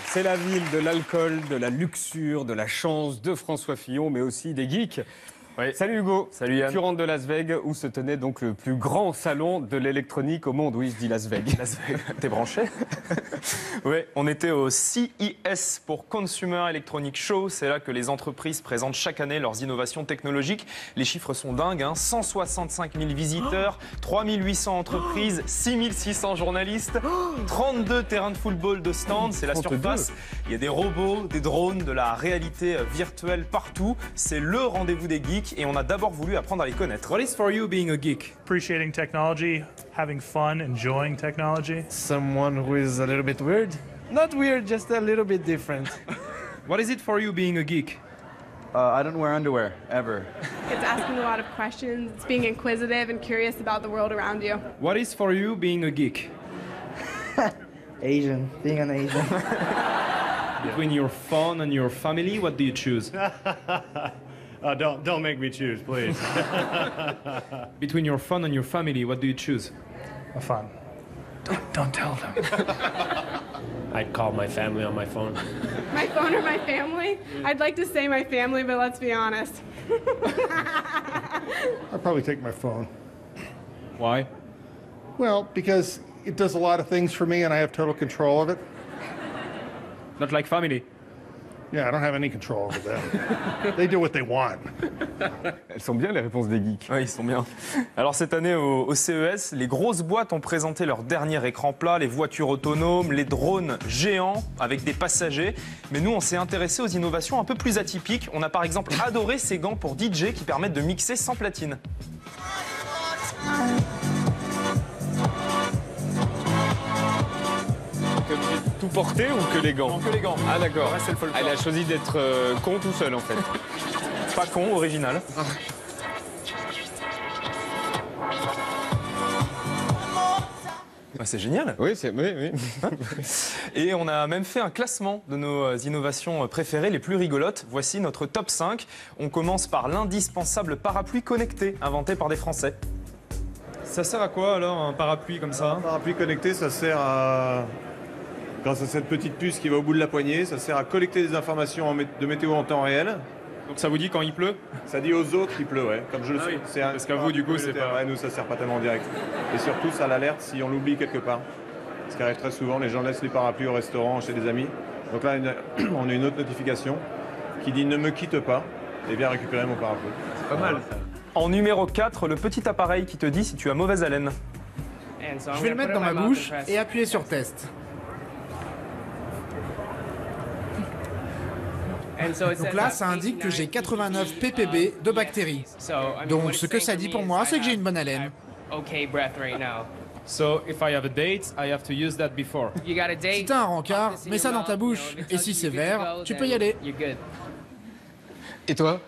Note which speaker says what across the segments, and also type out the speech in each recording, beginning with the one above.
Speaker 1: C'est la ville de l'alcool, de la luxure, de la chance, de François Fillon, mais aussi des geeks.
Speaker 2: Oui.
Speaker 1: Salut Hugo.
Speaker 2: Salut Yann.
Speaker 1: Tu rentres de Las Vegas où se tenait donc le plus grand salon de l'électronique au monde. Oui, je dis Las Vegas.
Speaker 2: Las Vegas. T'es branché? Oui, on était au CES pour Consumer Electronic Show. C'est là que les entreprises présentent chaque année leurs innovations technologiques. Les chiffres sont dingues, hein. 165 000 visiteurs, 3 800 entreprises, 6 600 journalistes, 32 terrains de football de stands. C'est la
Speaker 1: 32.
Speaker 2: surface. Il y a des robots, des drones, de la réalité virtuelle partout. C'est le rendez-vous des geeks. Et on a d'abord voulu apprendre à les connaître.
Speaker 3: What is for you being a geek?
Speaker 4: Appreciating technology, having fun, enjoying technology.
Speaker 5: Someone who is a little bit weird. Not weird, just a little bit different.
Speaker 3: What is it for you being a geek?
Speaker 6: I don't wear underwear, ever.
Speaker 7: It's asking a lot of questions, it's being inquisitive and curious about the world around you.
Speaker 3: What is for you being a geek?
Speaker 5: Asian, being an Asian.
Speaker 3: Between your phone and your family, what do you choose?
Speaker 4: Don't make me choose, please.
Speaker 3: Between your phone and your family, what do you choose?
Speaker 4: Fun. Don't tell them.
Speaker 8: I'd call my family on my phone.
Speaker 7: My phone or my family? I'd like to say my family, but let's be honest.
Speaker 9: I'd probably take my phone.
Speaker 3: Why?
Speaker 9: Well, because it does a lot of things for me and I have total control of it.
Speaker 3: Not like family.
Speaker 9: Yeah, I don't have any control over them. They do what they want.
Speaker 1: Elles sont bien les réponses des geeks.
Speaker 2: Oui, ils sont bien. Alors cette année au CES, les grosses boîtes ont présenté leur dernier écran plat, les voitures autonomes, les drones géants avec des passagers. Mais nous, on s'est intéressé aux innovations un peu plus atypiques. On a par exemple adoré ces gants pour DJ qui permettent de mixer sans platine.
Speaker 1: Tout porté ou que les gants?
Speaker 2: Non, que les gants.
Speaker 1: Ah d'accord.
Speaker 2: Le reste, c'est le folklore.
Speaker 1: Elle a choisi d'être con tout seul en fait.
Speaker 2: Pas con, original. Bah, c'est génial.
Speaker 1: Oui, oui.
Speaker 2: Et on a même fait un classement de nos innovations préférées, les plus rigolotes. Voici notre top 5. On commence par l'indispensable parapluie connecté, inventé par des Français.
Speaker 3: Ça sert à quoi alors un parapluie comme ça?
Speaker 10: Un parapluie connecté, ça sert à, grâce à cette petite puce qui va au bout de la poignée, ça sert à collecter des informations de météo en temps réel.
Speaker 3: Donc ça vous dit quand il pleut?
Speaker 10: Ça dit aux autres qu'il pleut, ouais. Comme je le
Speaker 3: Ah oui,
Speaker 10: sais.
Speaker 3: parce qu'à vous, du coup, c'est pas...
Speaker 10: Ouais, nous, ça sert pas tellement en direct. Et surtout, ça l'alerte si on l'oublie quelque part. Ce qui arrive très souvent, les gens laissent les parapluies au restaurant, chez des amis. Donc là, on a une autre notification qui dit « Ne me quitte pas » et viens récupérer mon parapluie.
Speaker 3: C'est pas mal.
Speaker 2: En numéro 4, le petit appareil qui te dit si tu as mauvaise haleine.
Speaker 11: Je vais le mettre dans ma bouche et appuyer sur test. Donc là, ça indique que j'ai 89 ppb de bactéries. Donc ce que ça dit pour moi, c'est que j'ai une bonne haleine.
Speaker 3: So if I have a date, I have to use that before.
Speaker 11: Si t'as un rencard, mets ça dans ta bouche. Et si c'est vert, tu peux y aller.
Speaker 1: Et toi?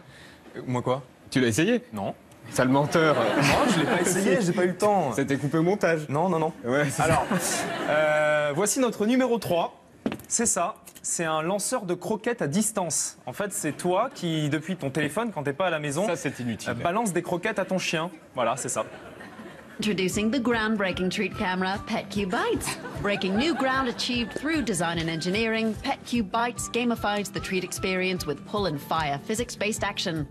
Speaker 2: Moi quoi?
Speaker 1: Tu l'as essayé?
Speaker 2: Non.
Speaker 1: Sale menteur.
Speaker 2: Non, je l'ai pas essayé, j'ai pas eu le temps.
Speaker 1: C'était coupé au montage.
Speaker 2: Non.
Speaker 1: Ouais,
Speaker 2: Alors, voici notre numéro 3. C'est ça, c'est un lanceur de croquettes à distance. En fait, c'est toi qui, depuis ton téléphone, quand t'es pas à la maison,
Speaker 1: ça c'est inutile.
Speaker 2: balance des croquettes à ton chien. Voilà, c'est ça.
Speaker 12: Introducing the groundbreaking treat camera, PetQ Bites. Breaking new ground achieved through design and engineering, PetQ Bites gamifies the treat experience with pull and fire physics-based action.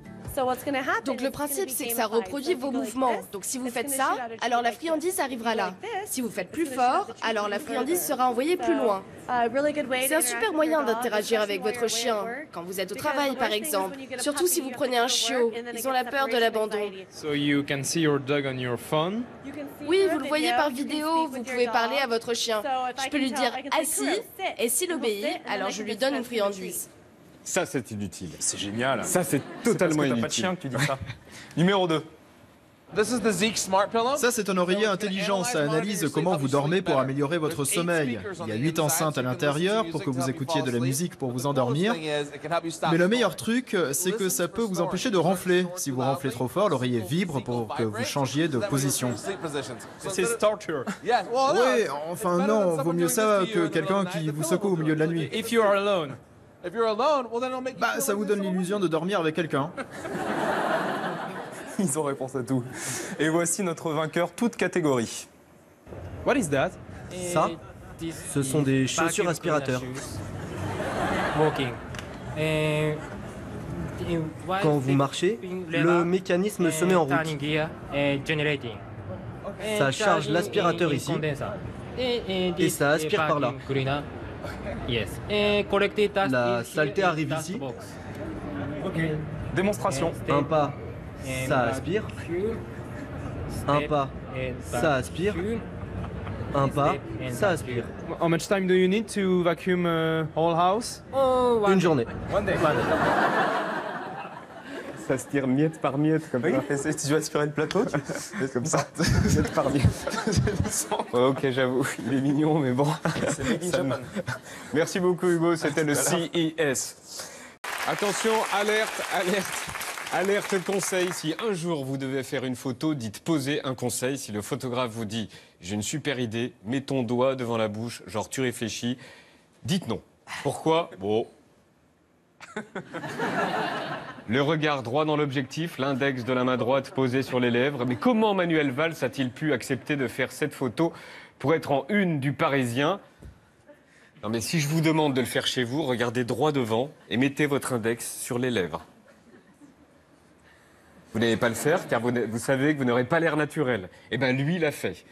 Speaker 13: Donc le principe, c'est que ça reproduit vos mouvements. Donc si vous faites ça, alors la friandise arrivera là. Si vous faites plus fort, alors la friandise sera envoyée plus loin. C'est un super moyen d'interagir avec votre chien, quand vous êtes au travail par exemple. Surtout si vous prenez un chiot, ils ont la peur de l'abandon.
Speaker 3: So you can see your dog on your phone.
Speaker 13: Oui, vous le voyez par vidéo, vous pouvez parler à votre chien. Je peux lui dire « assis » et s'il obéit, alors je lui donne une friandise.
Speaker 1: Ça c'est inutile.
Speaker 2: C'est génial.
Speaker 1: Ça c'est totalement
Speaker 2: inutile.
Speaker 1: inutile.
Speaker 2: T'as pas de chien que tu dis ça. Numéro 2.
Speaker 14: Ça, c'est un oreiller intelligent. Ça analyse comment vous dormez pour améliorer votre sommeil. Il y a 8 enceintes à l'intérieur pour que vous écoutiez de la musique pour vous endormir. Mais le meilleur truc, c'est que ça peut vous empêcher de ronfler. Si vous ronflez trop fort, l'oreiller vibre pour que vous changiez de position.
Speaker 3: C'est starter.
Speaker 14: Oui, enfin non, vaut mieux ça que quelqu'un qui vous secoue au milieu de la nuit.
Speaker 3: If you are alone.
Speaker 14: Bah, ça vous donne l'illusion de dormir avec quelqu'un.
Speaker 2: Ils ont réponse à tout. Et voici notre vainqueur, toute catégorie.
Speaker 3: What is that?
Speaker 8: Ça, ce sont des chaussures aspirateurs.
Speaker 15: Quand vous marchez, le mécanisme se met en route. Ça charge l'aspirateur ici et ça aspire par là. La saleté arrive ici.
Speaker 2: Démonstration.
Speaker 15: Un pas, ça aspire. Un pas, ça aspire. Un pas, ça aspire.
Speaker 2: How much time do you need to vacuum a whole house?
Speaker 15: Une journée.
Speaker 1: Ça se tire miette par miette comme ça.
Speaker 2: Tu veux aspirer le plateau, tu fais comme ça.
Speaker 1: Miette par miette. Ouais, ok, j'avoue, il est mignon, mais bon.
Speaker 2: C'est made in Japan.
Speaker 1: Merci beaucoup Hugo, c'était le CES. Attention, alerte, alerte. Alerte conseil, si un jour vous devez faire une photo, dites poser un conseil. Si le photographe vous dit j'ai une super idée, mets ton doigt devant la bouche, genre tu réfléchis, dites non. Pourquoi? Bon. Le regard droit dans l'objectif, l'index de la main droite posé sur les lèvres. Mais comment Manuel Valls a-t-il pu accepter de faire cette photo pour être en une du Parisien? Non mais si je vous demande de le faire chez vous, regardez droit devant et mettez votre index sur les lèvres. Vous n'allez pas le faire car vous savez que vous n'aurez pas l'air naturel. Eh bien lui, il l'a fait.